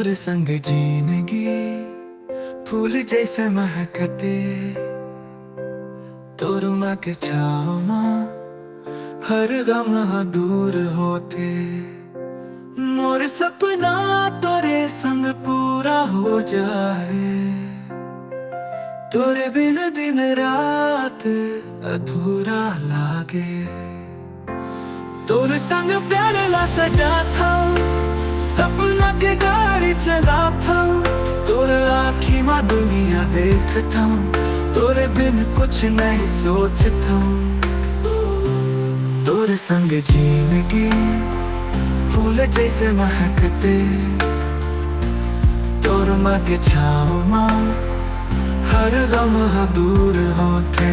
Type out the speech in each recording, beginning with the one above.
तोर संग जिंदगी फूल जैसे महकते, तोर माँ के छाँव माँ हर गम दूर होते। मोर सपना तोरे संग पूरा हो जाए, तोरे बिन दिन रात अधूरा लागे। तोरे संग प्यार ला सजा था, सपना के गाड़ी चला था, तोरे आँखी में दुनिया देखता, तोरे बिन कुछ नहीं सोचता। तोरे संग जिंदगी फूल जैसे महकते, तोर माँ के छाँव माँ हर गम दूर होते।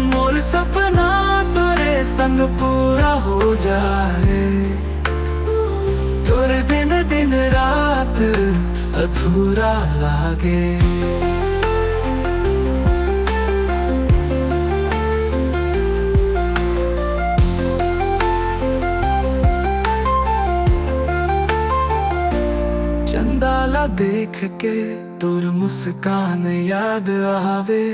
मोर सपना तोरे संग पूरा हो जाए, तोरे बिन दिन रात अधूरा लागे। चंदाला देख के तोर मुस्कान याद आवे,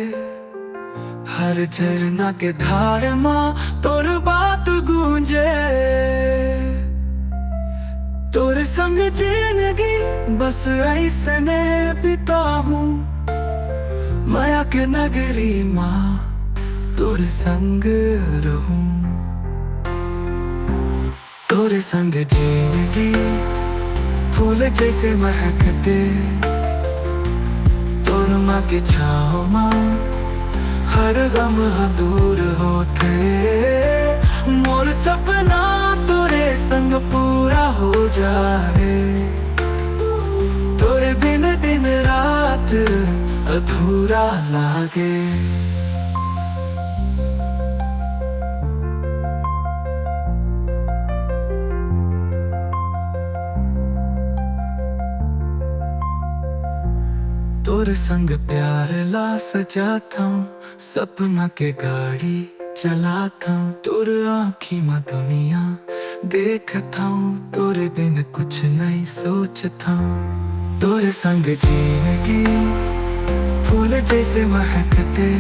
हर झरना के धार माँ तोर बात गूंजे। तोर संग जिंदगी बस ऐसने बिताऊं, माया के नगरी माँ तोर संग रहूं। तोर संग जिंदगी फूल जैसे महकते, तोर माँ के छाँव माँ हर गम दूर होते। मोर सपना तोरे संग पूरा हो जाए, तोरे बिन दिन रात अधूरा लागे। तोर संग प्यार ला सजाता हूँ, सपना के गाड़ी चलाता हूँ, तोर आँखी में दुनिया देखता हूँ, तोरे बिन कुछ नहीं सोचता हूँ। तोर संग जिंदगी फूल जैसे महकते,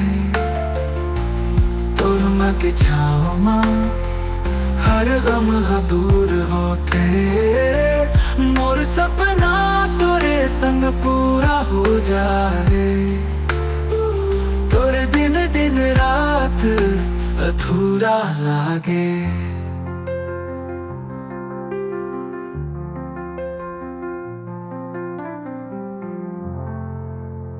तोर माँ के छाँव माँ हर गम दूर होते। मोर सपना तोरे संग पूरा हो जाए, तोरे बिन दिन रात अधूरा लागे।